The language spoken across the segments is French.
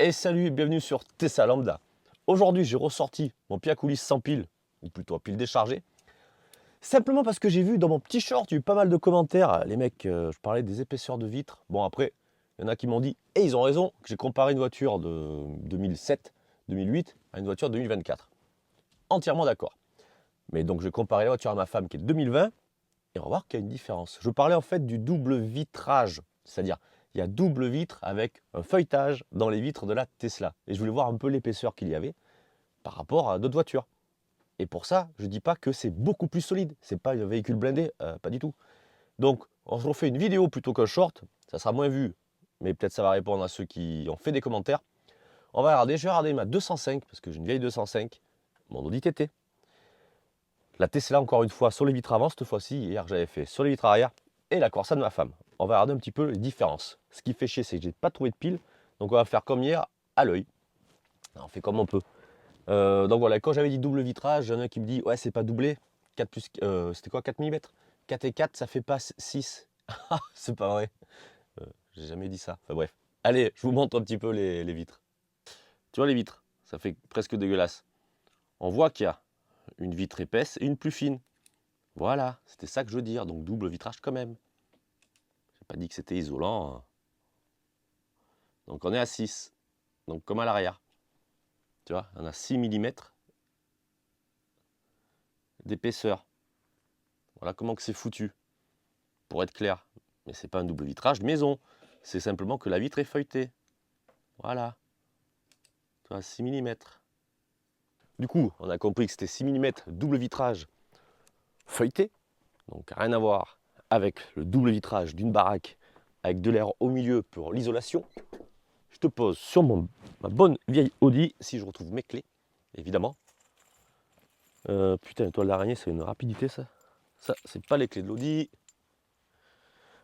Et salut, bienvenue sur Tesla Lambda. Aujourd'hui, j'ai ressorti mon pied à coulisses sans pile, ou plutôt à pile déchargée, simplement parce que j'ai vu dans mon petit short, il y a eu pas mal de commentaires. Les mecs, je parlais des épaisseurs de vitres. Bon, après, il y en a qui m'ont dit, et ils ont raison, que j'ai comparé une voiture de 2007, 2008 à une voiture de 2024. Entièrement d'accord. Mais donc, je vais comparer la voiture à ma femme qui est de 2020, et on va voir qu'il y a une différence. Je parlais en fait du double vitrage, c'est-à-dire il y a double vitre avec un feuilletage dans les vitres de la Tesla. Et je voulais voir un peu l'épaisseur qu'il y avait par rapport à d'autres voitures. Et pour ça, je ne dis pas que c'est beaucoup plus solide. C'est pas un véhicule blindé, pas du tout. Donc, on se refait une vidéo plutôt qu'un short. Ça sera moins vu, mais peut-être ça va répondre à ceux qui ont fait des commentaires. On va regarder, je vais regarder ma 205, parce que j'ai une vieille 205, mon Audi TT. La Tesla, encore une fois, sur les vitres avant, cette fois-ci, hier j'avais fait sur les vitres arrière, et la Corsa de ma femme. On va regarder un petit peu les différences. Ce qui fait chier, c'est que j'ai pas trouvé de pile, donc on va faire comme hier, à l'œil. On fait comme on peut. Donc voilà, quand j'avais dit double vitrage, il y en a qui me dit, ouais, c'est pas doublé. 4 plus, c'était quoi, 4 mm 4 et 4, ça fait pas 6. C'est pas vrai. J'ai jamais dit ça. Enfin bref. Allez, je vous montre un petit peu les vitres. Tu vois les vitres, ça fait presque dégueulasse. On voit qu'il y a une vitre épaisse et une plus fine. Voilà, c'était ça que je veux dire, donc double vitrage quand même. J'ai pas dit que c'était isolant, hein. Donc on est à 6, donc comme à l'arrière. Tu vois, on a 6 mm d'épaisseur. Voilà comment que c'est foutu, pour être clair. Mais c'est pas un double vitrage de maison, c'est simplement que la vitre est feuilletée. Voilà, tu vois, 6 mm. Du coup, on a compris que c'était 6 mm double vitrage feuilleté, donc rien à voir avec le double vitrage d'une baraque avec de l'air au milieu pour l'isolation. Je te pose sur ma bonne vieille Audi, si je retrouve mes clés, évidemment. Putain, toile d'araignée, c'est une rapidité ça. Ça, c'est pas les clés de l'Audi.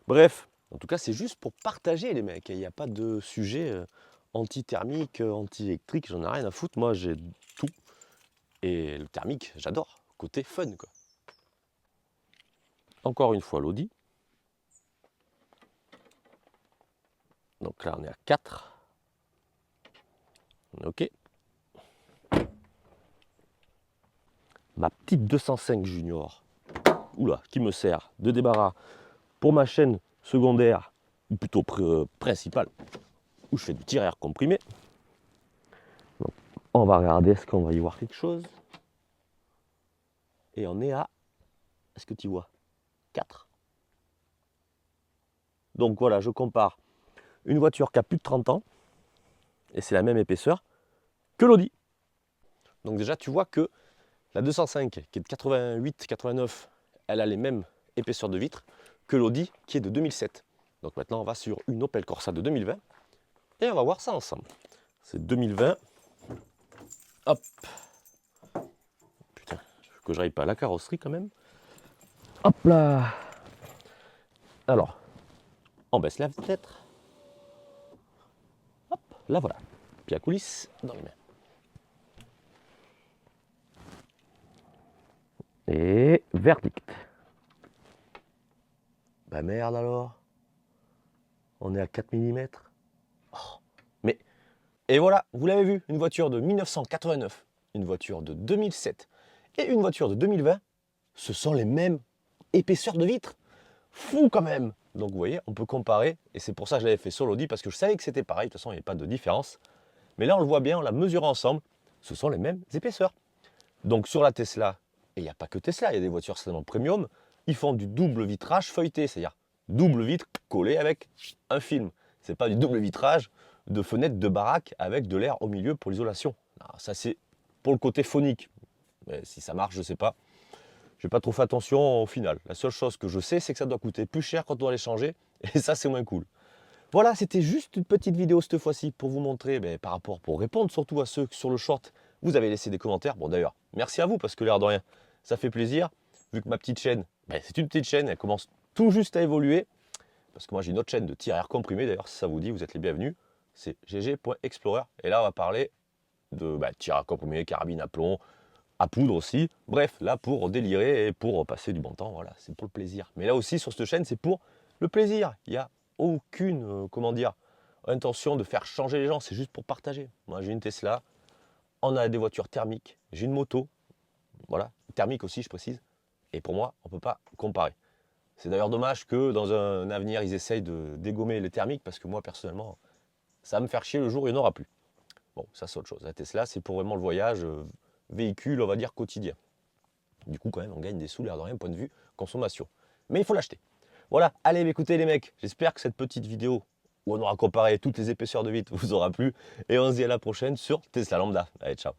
Bref, en tout cas, c'est juste pour partager les mecs. Il n'y a pas de sujet anti-thermique, anti-électrique, j'en ai rien à foutre. Moi, j'ai tout. Et le thermique, j'adore. Côté fun, quoi. Encore une fois, l'Audi. Donc là, on est à 4. Ok. Ma petite 205 Junior. Oula, qui me sert de débarras pour ma chaîne secondaire, ou plutôt principale, où je fais du tir à air comprimé. Donc, on va regarder, est-ce qu'on va y voir quelque chose. Et on est à, est-ce que tu vois, 4. Donc voilà, je compare une voiture qui a plus de 30 ans, et c'est la même épaisseur, que l'Audi. Donc déjà, tu vois que la 205, qui est de 88-89, elle a les mêmes épaisseurs de vitres que l'Audi, qui est de 2007. Donc maintenant, on va sur une Opel Corsa de 2020, et on va voir ça ensemble. C'est 2020. Hop. Putain, il faut que j'aille pas à la carrosserie quand même. Hop là. Alors, on baisse la fenêtre. Hop, là voilà. Pied à coulisses dans les mains. Et verdict. Bah merde alors. On est à 4 mm. Oh, mais, et voilà, vous l'avez vu, une voiture de 1989, une voiture de 2007 et une voiture de 2020, ce sont les mêmes épaisseurs de vitres. Fou quand même. Donc vous voyez, on peut comparer, et c'est pour ça que je l'avais fait sur l'Audi, parce que je savais que c'était pareil, de toute façon il n'y avait pas de différence. Mais là on le voit bien, on l'a mesuré ensemble, ce sont les mêmes épaisseurs. Donc sur la Tesla, et il n'y a pas que Tesla, il y a des voitures certainement premium, ils font du double vitrage feuilleté, c'est-à-dire double vitre collé avec un film. C'est pas du double vitrage de fenêtre de baraque avec de l'air au milieu pour l'isolation. Ça c'est pour le côté phonique. Mais si ça marche, je ne sais pas. Je n'ai pas trop fait attention au final. La seule chose que je sais, c'est que ça doit coûter plus cher quand on doit les changer. Et ça, c'est moins cool. Voilà, c'était juste une petite vidéo cette fois-ci pour vous montrer, par rapport, pour répondre surtout à ceux sur le short, vous avez laissé des commentaires. Bon d'ailleurs, merci à vous parce que l'air de rien, ça fait plaisir. Vu que ma petite chaîne, c'est une petite chaîne, elle commence tout juste à évoluer. Parce que moi j'ai une autre chaîne de tir à air comprimé, d'ailleurs si ça vous dit, vous êtes les bienvenus. C'est gg.explorer. Et là on va parler de tir à air comprimé, carabine à plomb, à poudre aussi. Bref, là pour délirer et pour passer du bon temps, voilà, c'est pour le plaisir. Mais là aussi sur cette chaîne, c'est pour le plaisir. Il n'y a aucune, comment dire, intention de faire changer les gens, c'est juste pour partager. Moi, j'ai une Tesla, on a des voitures thermiques, j'ai une moto, voilà, thermique aussi, je précise. Et pour moi, on ne peut pas comparer. C'est d'ailleurs dommage que dans un avenir, ils essayent de dégommer les thermiques, parce que moi, personnellement, ça va me faire chier le jour où il n'y en aura plus. Bon, ça c'est autre chose. La Tesla, c'est pour vraiment le voyage, véhicule, on va dire, quotidien. Du coup, quand même, on gagne des sous, l'air de rien, point de vue consommation. Mais il faut l'acheter. Voilà, allez, écoutez les mecs, j'espère que cette petite vidéo où on aura comparé toutes les épaisseurs de vitre vous aura plu. Et on se dit à la prochaine sur Tesla Lambda. Allez, ciao.